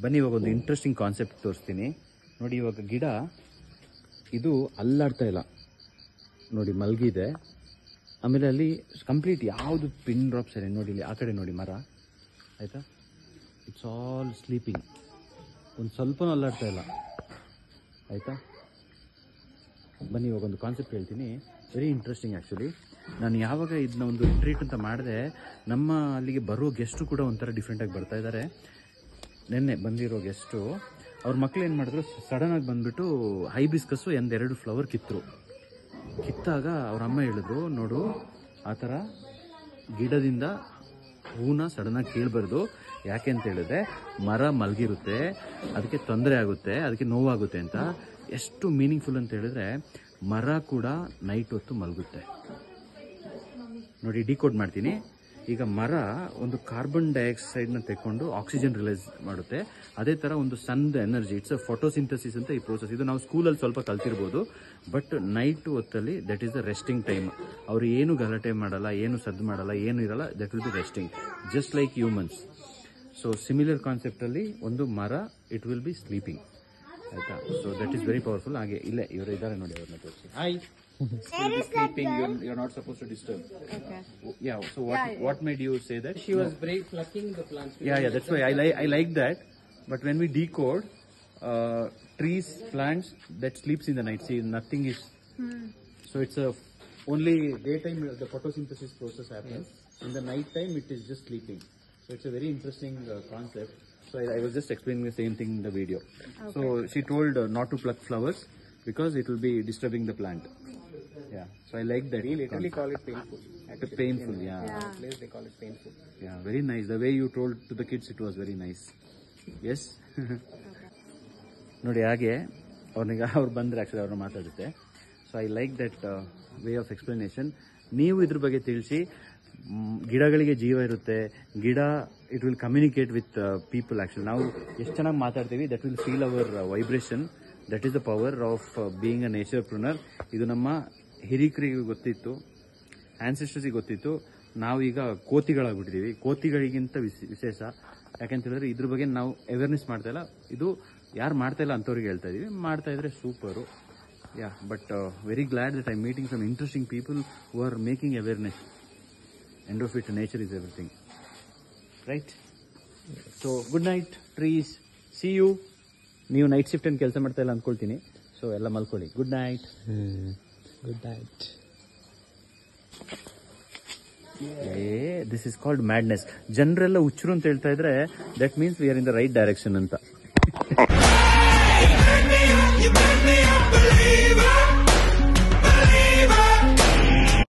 ಬನ್ನಿ ಇವಾಗ ಒಂದು ಇಂಟ್ರೆಸ್ಟಿಂಗ್ ಕಾನ್ಸೆಪ್ಟ್ ತೋರಿಸ್ತೀನಿ ನೋಡಿ. ಇವಾಗ ಗಿಡ ಇದು ಅಲ್ಲಾಡ್ತಾ ಇಲ್ಲ ನೋಡಿ, ಮಲಗಿದೆ. ಆಮೇಲೆ ಅಲ್ಲಿ ಕಂಪ್ಲೀಟ್ ಯಾವುದು ಪಿನ್ ಡ್ರಾಪ್ಸ್ ಇದೆ ನೋಡಿ, ಇಲ್ಲಿ ಆ ಕಡೆ ನೋಡಿ ಮರ ಆಯಿತಾ, ಇಟ್ಸ್ ಆಲ್ ಸ್ಲೀಪಿಂಗ್. ಒಂದು ಸ್ವಲ್ಪನೂ ಅಲ್ಲಾಡ್ತಾ ಇಲ್ಲ ಆಯಿತಾ. ಬನ್ನಿ ಇವಾಗ ಒಂದು ಕಾನ್ಸೆಪ್ಟ್ ಹೇಳ್ತೀನಿ, ವೆರಿ ಇಂಟ್ರೆಸ್ಟಿಂಗ್ ಆ್ಯಕ್ಚುಲಿ. ನಾನು ಯಾವಾಗ ಇದನ್ನ ಒಂದು ಟ್ರೀಟ್ ಅಂತ ಮಾಡಿದೆ, ನಮ್ಮ ಅಲ್ಲಿಗೆ ಬರೋ ಗೆಸ್ಟು ಕೂಡ ಒಂಥರ ಡಿಫ್ರೆಂಟಾಗಿ ಬರ್ತಾ ಇದ್ದಾರೆ. ನೆನ್ನೆ ಬಂದಿರೋ ಗೆಸ್ಟು ಅವ್ರ ಮಕ್ಳು ಏನು ಮಾಡಿದ್ರು, ಸಡನ್ನಾಗಿ ಬಂದುಬಿಟ್ಟು ಹೈಬಿಸ್ಕಸ್ಸು ಒಂದೆರಡು ಫ್ಲವರ್ ಕಿತ್ತಾಗ ಅವ್ರ ಅಮ್ಮ ಹೇಳಿದ್ರು, ನೋಡು ಆ ಥರ ಗಿಡದಿಂದ ಹೂನ ಸಡನ್ನಾಗಿ ಕೀಳ್ಬಾರ್ದು. ಯಾಕೆ ಅಂತ ಹೇಳಿದ್ರೆ ಮರ ಮಲಗಿರುತ್ತೆ, ಅದಕ್ಕೆ ತೊಂದರೆ ಆಗುತ್ತೆ, ಅದಕ್ಕೆ ನೋವಾಗುತ್ತೆ ಅಂತ. ಎಷ್ಟು ಮೀನಿಂಗ್ಫುಲ್ ಅಂತ ಹೇಳಿದ್ರೆ ಮರ ಕೂಡ ನೈಟ್ ಹೊತ್ತು ಮಲಗುತ್ತೆ ನೋಡಿ. ಡಿಕೋಡ್ ಮಾಡ್ತೀನಿ. ಈಗ ಮರ ಒಂದು ಕಾರ್ಬನ್ ಡೈಆಕ್ಸೈಡ್ನ ತೆಕ್ಕೊಂಡು ಆಕ್ಸಿಜನ್ ರಿಲೀಸ್ ಮಾಡುತ್ತೆ. ಅದೇ ಥರ ಒಂದು ಸನ್ದ ಎನರ್ಜಿ, ಇಟ್ಸ್ ಅ ಫೋಟೋಸಿಂಥಸಿಸ್ ಅಂತ ಈ ಪ್ರೋಸೆಸ್. ಇದು ನಾವು ಸ್ಕೂಲಲ್ಲಿ ಸ್ವಲ್ಪ ಕಲ್ತಿರ್ಬೋದು, ಬಟ್ ನೈಟ್ ಹೊತ್ತಲ್ಲಿ that is the resting time. ಅವರು ಏನು ಗಲಾಟೆ ಮಾಡಲ್ಲ, ಏನು ಸದ್ದು ಮಾಡಲ್ಲ, ಏನು ಇರಲ್ಲ, that will be resting, just like humans. So similar ಕಾನ್ಸೆಪ್ಟಲ್ಲಿ ಒಂದು ಮರ ಇಟ್ ವಿಲ್ ಬಿ ಸ್ಲೀಪಿಂಗ್ ಆಯಿತಾ. So that is very powerful. ಹಾಗೆ ಇಲ್ಲೇ ಇವರು ಇದ್ದಾರೆ ನೋಡಿ, ಅವ್ರನ್ನ ತೋರಿಸಿ. Hi, sleeping, you're not supposed to disturb. Okay. Yeah, so what made you say that? She was plucking the plants. Yeah, that's why I like that. But when we decode trees, plants that sleeps in the night, see nothing is. So it's only daytime the photosynthesis process happens. Yes. In the night time it is just sleeping. So it's a very interesting concept. So I was just explaining the same thing in the video. Okay. So she told not to pluck flowers because it will be disturbing the plant. Yeah, so I like that. We literally call it painful. Actually. Painful, yeah. In our place they call it painful. Yeah, very nice. The way you told to the kids, it was very nice. Yes. ನೋಡಿ ಹಾಗೆ ಅವ್ರು ಬಂದರೆ actually ಅವ್ರನ್ನ ಮಾತಾಡುತ್ತೆ. So I like that way of explanation. ನೀವು ಇದ್ರ ಬಗ್ಗೆ ತಿಳಿಸಿ. ಗಿಡಗಳಿಗೆ ಜೀವ ಇರುತ್ತೆ, ಗಿಡ it will communicate with people. Actually ನಾವು ಎಷ್ಟು ಚೆನ್ನಾಗಿ ಮಾತಾಡ್ತೀವಿ, that will feel our vibration. That is the power of being a nature pruner. ಇದು ನಮ್ಮ ಹಿರಿಕರಿಗೆ ಗೊತ್ತಿತ್ತು, ಆನ್ಸೆಸ್ಟರ್ಸಿಗೆ ಗೊತ್ತಿತ್ತು. ನಾವೀಗ ಕೋತಿಗಳಾಗ್ಬಿಟ್ಟಿದ್ದೀವಿ. ಕೋತಿಗಳಿಗಿಂತ ವಿಶೇಷ ಯಾಕೆಂತ ಹೇಳಿದ್ರೆ ಇದ್ರ ಬಗ್ಗೆ ನಾವು ಅವೇರ್ನೆಸ್ ಮಾಡ್ತಾ ಇಲ್ಲ. ಇದು ಯಾರು ಮಾಡ್ತಾ ಇಲ್ಲ ಅಂಥವ್ರಿಗೆ ಹೇಳ್ತಾ ಇದೀವಿ. ಮಾಡ್ತಾ ಇದ್ರೆ super. Yeah, but very glad that I meeting some interesting people who are making awareness. End of it, nature is everything, right? So good night trees, see you. ನೀವು ನೈಟ್ ಶಿಫ್ಟ್ ಏನು ಕೆಲಸ ಮಾಡ್ತಾ ಇಲ್ಲ ಅಂದ್ಕೊಳ್ತೀನಿ. ಸೊ ಎಲ್ಲ ಮಲ್ಕೊಳ್ಳಿ. Good night. Good night. This is called madness. ಜನರೆಲ್ಲ ಹುಚ್ಚರು ಅಂತ ಹೇಳ್ತಾ ಇದ್ರೆ that means we are in the right direction ಅಂತ.